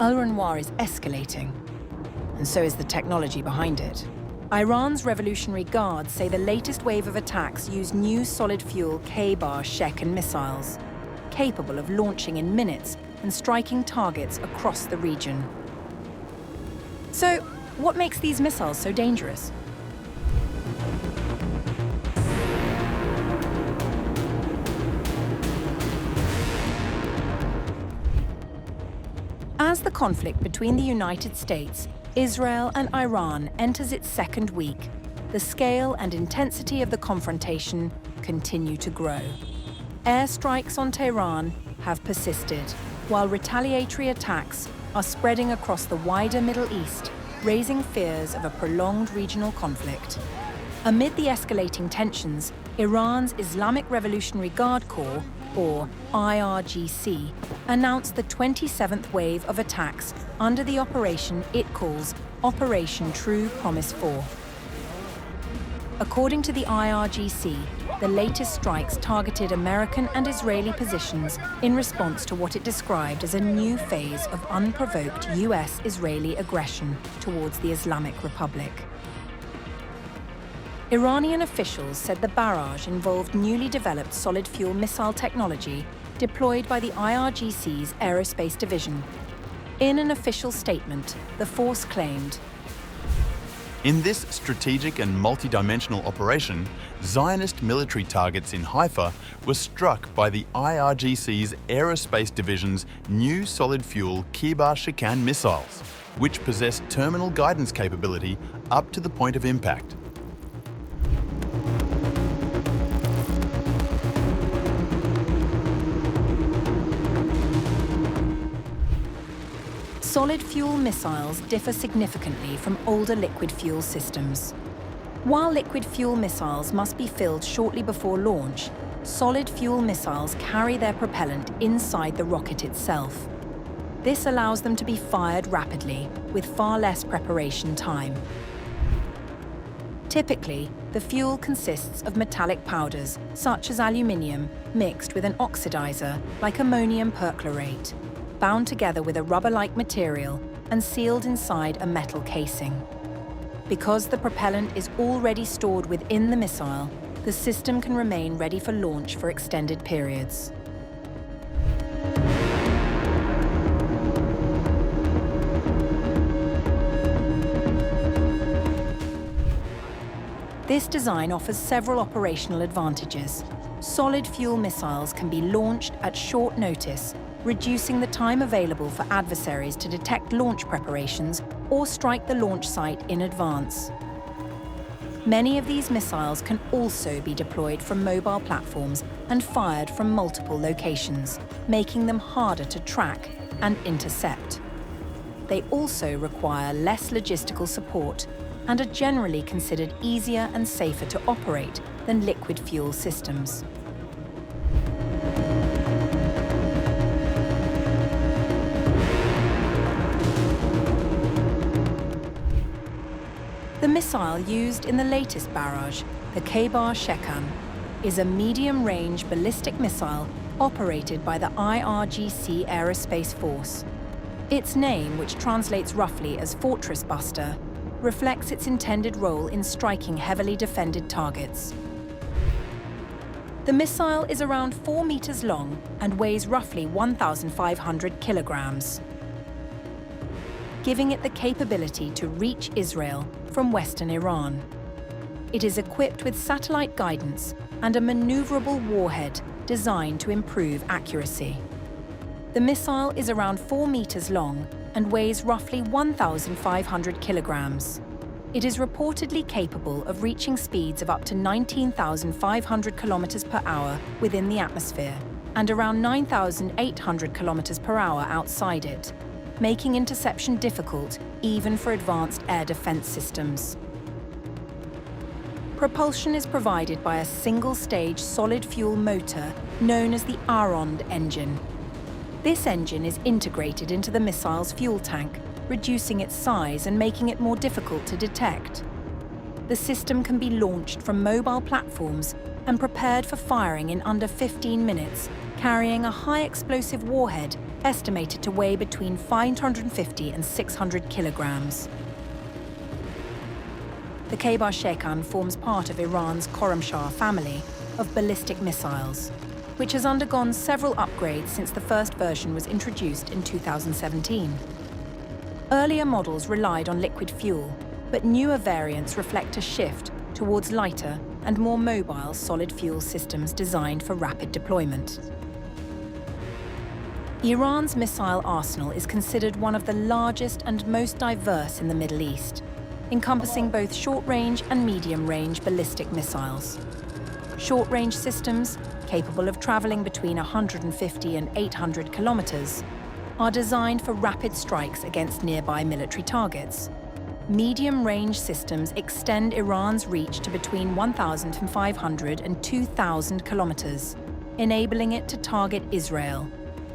Al-Ranwar is escalating, and so is the technology behind it. Iran's Revolutionary Guard say the latest wave of attacks use new solid-fuel Kheibar Shekan missiles, capable of launching in minutes and striking targets across the region. So, what makes these missiles so dangerous? As the conflict between the United States, Israel and Iran enters its second week, the scale and intensity of the confrontation continue to grow. Airstrikes on Tehran have persisted, while retaliatory attacks are spreading across the wider Middle East, raising fears of a prolonged regional conflict. Amid the escalating tensions, Iran's Islamic Revolutionary Guard Corps, or IRGC, announced the 27th wave of attacks under the operation it calls Operation True Promise 4. According to the IRGC, the latest strikes targeted American and Israeli positions in response to what it described as a new phase of unprovoked US-Israeli aggression towards the Islamic Republic. Iranian officials said the barrage involved newly developed solid-fuel missile technology deployed by the IRGC's Aerospace Division. In an official statement, the force claimed, "In this strategic and multi-dimensional operation, Zionist military targets in Haifa were struck by the IRGC's Aerospace Division's new solid-fuel Kheibar Shekan missiles, which possess terminal guidance capability up to the point of impact." Solid-fuel missiles differ significantly from older liquid fuel systems. While liquid fuel missiles must be filled shortly before launch, solid-fuel missiles carry their propellant inside the rocket itself. This allows them to be fired rapidly, with far less preparation time. Typically, the fuel consists of metallic powders, such as aluminium, mixed with an oxidizer, like ammonium perchlorate, bound together with a rubber-like material and sealed inside a metal casing. Because the propellant is already stored within the missile, the system can remain ready for launch for extended periods. This design offers several operational advantages. Solid fuel missiles can be launched at short notice, reducing the time available for adversaries to detect launch preparations or strike the launch site in advance. Many of these missiles can also be deployed from mobile platforms and fired from multiple locations, making them harder to track and intercept. They also require less logistical support and are generally considered easier and safer to operate than liquid fuel systems. The missile used in the latest barrage, the Kheibar Shekan, is a medium-range ballistic missile operated by the IRGC Aerospace Force. Its name, which translates roughly as Fortress Buster, reflects its intended role in striking heavily defended targets. The missile is around 4 meters long and weighs roughly 1,500 kilograms, giving it the capability to reach Israel from western Iran. It is equipped with satellite guidance and a manoeuvrable warhead designed to improve accuracy. The missile is around 4 meters long and weighs roughly 1,500 kilograms. It is reportedly capable of reaching speeds of up to 19,500 kilometers per hour within the atmosphere and around 9,800 kilometers per hour outside it, making interception difficult even for advanced air defense systems. Propulsion is provided by a single-stage solid-fuel motor known as the Arond engine. This engine is integrated into the missile's fuel tank, reducing its size and making it more difficult to detect. The system can be launched from mobile platforms and prepared for firing in under 15 minutes, carrying a high explosive warhead estimated to weigh between 550 and 600 kilograms. The Kheibar Shekan forms part of Iran's Khorramshahr family of ballistic missiles, which has undergone several upgrades since the first version was introduced in 2017. Earlier models relied on liquid fuel, but newer variants reflect a shift towards lighter and more mobile solid fuel systems designed for rapid deployment. Iran's missile arsenal is considered one of the largest and most diverse in the Middle East, encompassing both short-range and medium-range ballistic missiles. Short-range systems, capable of traveling between 150 and 800 kilometers, are designed for rapid strikes against nearby military targets. Medium-range systems extend Iran's reach to between 1,500 and 2,000 kilometers, enabling it to target Israel,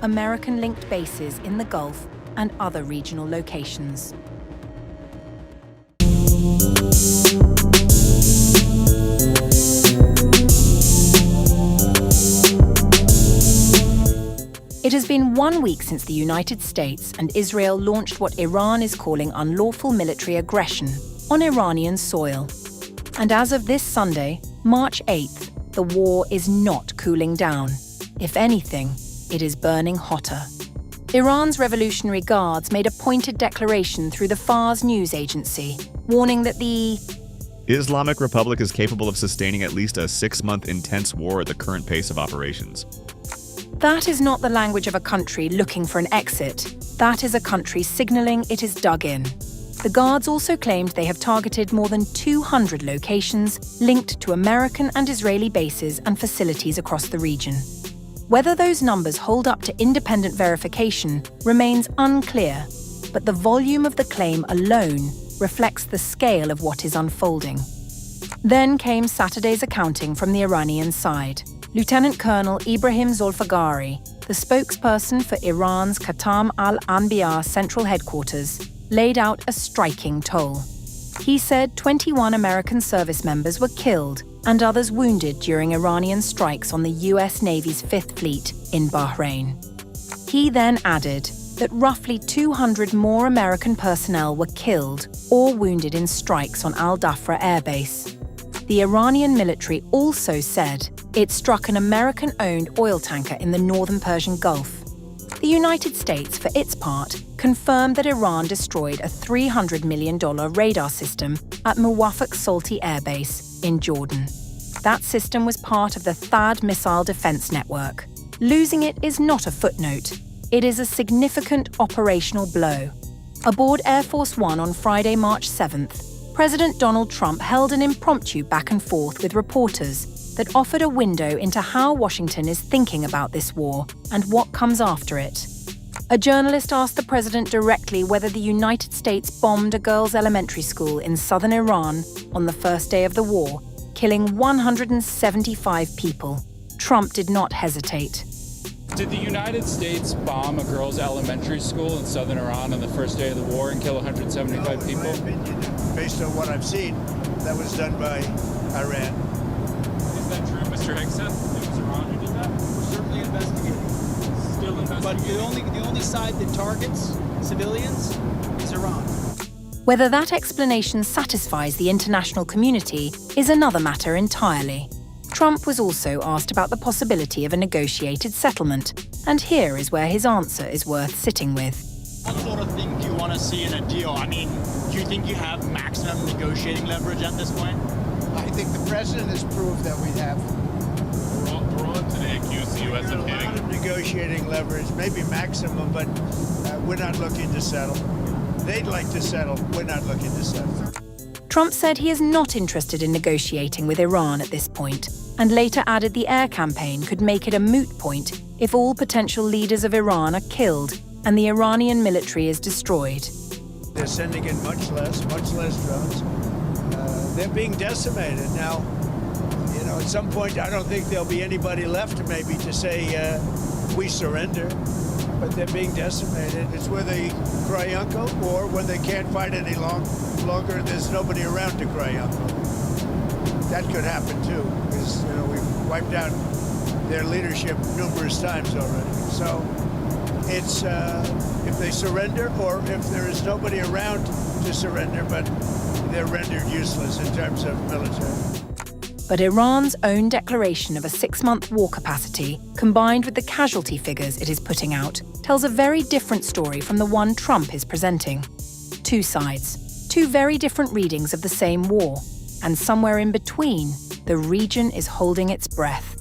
American-linked bases in the Gulf, and other regional locations. It has been 1 week since the United States and Israel launched what Iran is calling unlawful military aggression on Iranian soil. And as of this Sunday, March 8th, the war is not cooling down. If anything, it is burning hotter. Iran's Revolutionary Guards made a pointed declaration through the Fars news agency, warning that the Islamic Republic is capable of sustaining at least a 6-month intense war at the current pace of operations. That is not the language of a country looking for an exit. That is a country signaling it is dug in. The Guards also claimed they have targeted more than 200 locations linked to American and Israeli bases and facilities across the region. Whether those numbers hold up to independent verification remains unclear, but the volume of the claim alone reflects the scale of what is unfolding. Then came Saturday's accounting from the Iranian side. Lieutenant Colonel Ibrahim Zolfagari, the spokesperson for Iran's Khatam al-Anbiya central headquarters, laid out a striking toll. He said 21 American service members were killed and others wounded during Iranian strikes on the US Navy's Fifth Fleet in Bahrain. He then added that roughly 200 more American personnel were killed or wounded in strikes on Al Dhafra Air Base. The Iranian military also said it struck an American-owned oil tanker in the northern Persian Gulf. The United States, for its part, confirmed that Iran destroyed a $300 million radar system at Muwafaq Salti Air Base in Jordan. That system was part of the THAAD missile defense network. Losing it is not a footnote. It is a significant operational blow. Aboard Air Force One on Friday, March 7th, President Donald Trump held an impromptu back and forth with reporters that offered a window into how Washington is thinking about this war and what comes after it. A journalist asked the president directly whether the United States bombed a girls' elementary school in southern Iran on the first day of the war, killing 175 people. Trump did not hesitate. Did the United States bomb a girls' elementary school in southern Iran on the first day of the war and kill 175 people? In my opinion, based on what I've seen, that was done by Iran. Is that true, Mr. Hickson? It was Iran who did that? We're certainly investigating. Still investigating. But the only side that targets civilians is Iran. Whether that explanation satisfies the international community is another matter entirely. Trump was also asked about the possibility of a negotiated settlement, and here is where his answer is worth sitting with. What sort of thing do you want to see in a deal? I mean, do you think you have maximum negotiating leverage at this point? I think the president has proved that we have Iran today accused the U.S. a of lot of hitting. negotiating leverage, maybe maximum, but we're not looking to settle. They'd like to settle. We're not looking to settle. Trump said he is not interested in negotiating with Iran at this point, and later added the air campaign could make it a moot point if all potential leaders of Iran are killed and the Iranian military is destroyed. They're sending in much less drones. They're being decimated. Now, at some point, I don't think there'll be anybody left maybe to say, we surrender. But they're being decimated. It's where they cry uncle, or when they can't fight any longer, there's nobody around to cry uncle. That could happen too, because because we've wiped out their leadership numerous times already. So it's if they surrender or if there is nobody around to surrender, but they're rendered useless in terms of military. But Iran's own declaration of a 6-month war capacity, combined with the casualty figures it is putting out, tells a very different story from the one Trump is presenting. Two sides, two very different readings of the same war, and somewhere in between, the region is holding its breath.